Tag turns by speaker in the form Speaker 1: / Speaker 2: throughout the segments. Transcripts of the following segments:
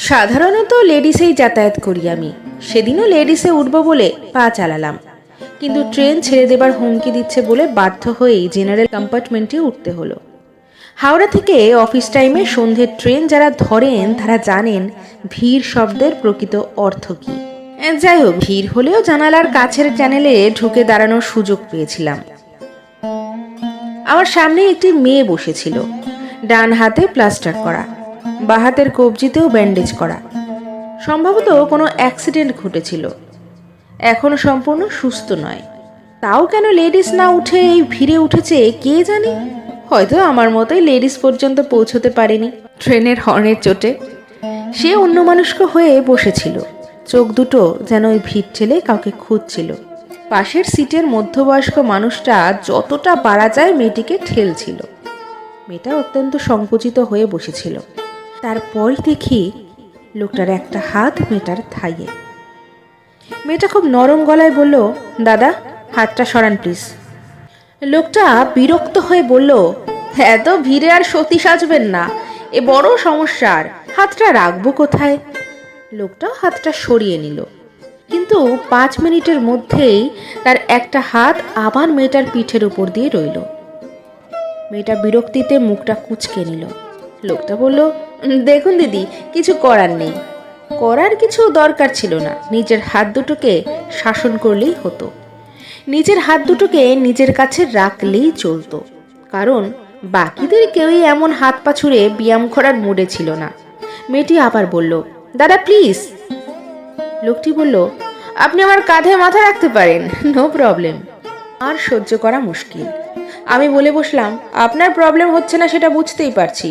Speaker 1: সাধারণত লেডিসেই যাতায়াত করি আমি। সেদিনও লেডিসে উঠব বলে পা চালালাম, কিন্তু ট্রেন ছেড়ে দেবার হুমকি দিচ্ছে বলে বাধ্য হয়েই জেনারেল কম্পার্টমেন্টে উঠতে হলো। হাওড়া থেকে অফিস টাইমে সন্ধ্যের ট্রেন যারা ধরেন তারা জানেন ভিড় শব্দের প্রকৃত অর্থ কী। যাই হোক, ভিড় হলেও জানালার কাছের চ্যানেলে ঢুকে দাঁড়ানোর সুযোগ পেয়েছিলাম। আমার সামনে একটি মেয়ে বসেছিল, ডান হাতে প্লাস্টার করা, বাঁ হাতের কবজিতেও ব্যান্ডেজ করা। সম্ভবত কোনো অ্যাক্সিডেন্ট ঘটেছিল, এখনো সম্পূর্ণ সুস্থ নয়। তাও কেন লেডিস না উঠে এই ভিড়ে উঠেছে কে জানে। হয়তো আমার মতোই লেডিস পর্যন্ত পৌঁছতে পারেনি ট্রেনের হর্নের চোটে। সে অন্যমনস্ক হয়ে বসেছিল, চোখ দুটো যেন ওই ভিড় ঠেলে কাউকে খুঁজছিল। পাশের সিটের মধ্যবয়স্ক মানুষটা যতটা পারা যায় মেয়েটিকে ঠেলছিল। মেয়েটা অত্যন্ত সংকুচিত হয়ে বসেছিল। তারপরই দেখি লোকটার একটা হাত মেয়েটার থাইয়ে। মেয়েটা খুব নরম গলায় বলল, দাদা হাতটা সরান প্লিজ। লোকটা বিরক্ত হয়ে বলল, এত ভিড়ে আর সতী সাজবেন না, এ বড় সমস্যার, হাতটা রাখবো কোথায়? লোকটা হাতটা সরিয়ে নিল, কিন্তু 5 মিনিটের মধ্যেই তার একটা হাত আবার মেয়েটার পিঠের উপর দিয়ে রইল। মেয়েটা বিরক্তিতে মুখটা কুঁচকে নিল। লোকটা বলল, দেখুন দিদি, কিছু করার নেই। করার কিছু দরকার ছিল না, নিজের হাত দুটোকে শাসন করলেই হতো। নিজের হাত দুটোকে নিজের কাছে রাখলেই চলতো, কারণ বাকিদের কেউই এমন হাত পা ছুঁড়ে ব্যায়াম করার মুডে ছিল না। মেয়েটি আবার বলল, দাদা প্লিজ। লোকটি বলল, আপনি আমার কাঁধে মাথা রাখতে পারেন, নো প্রবলেম। আর সহ্য করা মুশকিল। আমি বলে বসলাম, আপনার প্রবলেম হচ্ছে না সেটা বুঝতেই পারছি,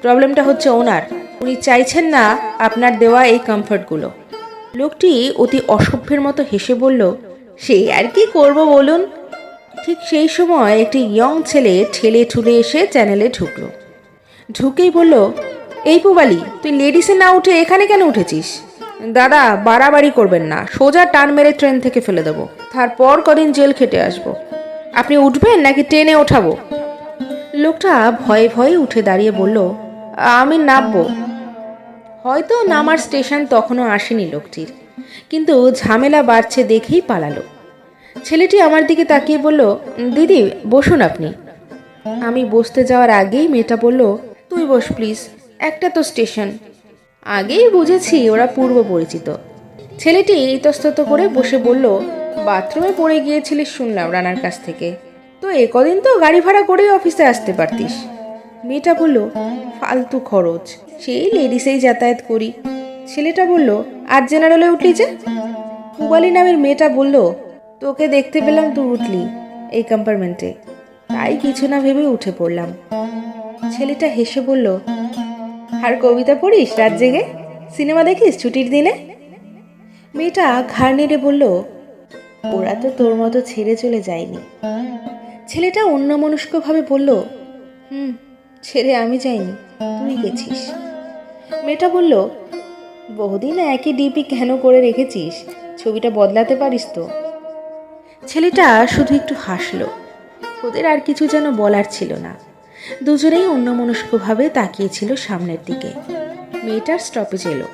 Speaker 1: প্রবলেমটা হচ্ছে ওনার। উনি চাইছেন না আপনার দেওয়া এই কমফর্টগুলো। লোকটি অতি অসভ্যের মতো হেসে বলল, সেই আর কি করব বলুন। ঠিক সেই সময় একটি ইয়ং ছেলে ঠেলে ঠুলে এসে চ্যানেলে ঢুকলো। ঢুকেই বলল, এই পুবালি, তুই লেডিসে না উঠে এখানে কেন উঠেছিস? দাদা বাড়াবাড়ি করবেন না, সোজা টান মেরে ট্রেন থেকে ফেলে দেবো, তারপর কদিন জেল খেটে আসবো। আপনি উঠবেন নাকি ট্রেনে ওঠাবো? লোকটা ভয়ে ভয়ে উঠে দাঁড়িয়ে বলল, আমি নামবো। হয়তো নামার স্টেশন তখনও আসেনি লোকটির, কিন্তু ঝামেলা বাড়ছে দেখেই পালালো। ছেলেটি আমার দিকে তাকিয়ে বলল, দিদি বসুন আপনি। আমি বসতে যাওয়ার আগেই মেয়েটা বলল, তুই বস প্লিজ, একটা তো স্টেশন। আগেই বুঝেছি ওরা পূর্ব পরিচিত। ছেলেটি ইতস্তত করে বসে বলল, বাথরুমে পড়ে গিয়েছিলিস শুনলাম রানার কাছ থেকে, তো কদিন তো গাড়ি ভাড়া করেই অফিসে আসতে পারতিস। মেয়েটা বলল, ফালতু খরচ, সেই লেডিসেই যাতায়াত করি। ছেলেটা বলল, আজ জেনারেলে উঠলি যে? পুবালি নামের মেয়েটা বলল, তোকে দেখতে পেলাম তুই উঠলি এই কম্পার্টমেন্টে, তাই কিছু না ভেবে উঠে পড়লাম। ছেলেটা হেসে বলল, আর কবিতা পড়িস রাত জেগে? সিনেমা দেখিস ছুটির দিনে? মেয়েটা ঘাড় নেড়ে বলল, ওরা তো তোর মতো ছেড়ে চলে যায়নি। ছেলেটা অন্যমনস্কভাবে বলল, ছেড়ে আমি যাইনি, তুই গেছিস। মেয়েটা বলল, বহুদিন একই ডিপি কেন করে রেখেছিস, ছবিটা বদলাতে পারিস তো? ছেলেটা শুধু একটু হাসলো। ওদের আর কিছু যেন বলার ছিল না, দুজনেই অন্যমনস্কভাবে তাকিয়েছিল সামনের দিকে। মেয়েটার স্টপেজ এলো,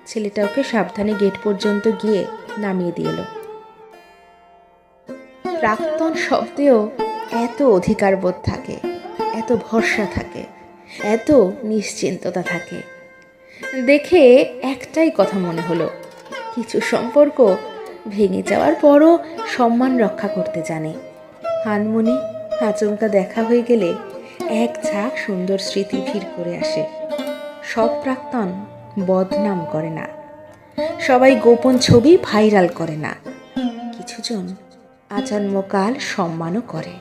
Speaker 1: ছেলেটা ওকে সাবধানে গেট পর্যন্ত গিয়ে নামিয়ে দিয়ে এলো। প্রাক্তন শব্দেও এত অধিকার বোধ থাকে, এত ভরসা থাকে, এত নিশ্চিন্ততা থাকে। দেখে একটাই কথা মনে হলো, কিছু সম্পর্ক ভেঙে যাওয়ার পরও সম্মান রক্ষা করতে জানে। হানমনি আচমকা দেখা হয়ে গেলে এক ঝাঁক সুন্দর স্মৃতি ভিড় করে আসে। সব প্রাক্তন বদনাম করে না, সবাই গোপন ছবি ভাইরাল করে না, কিছুজন আজন্মকাল সম্মানও করে।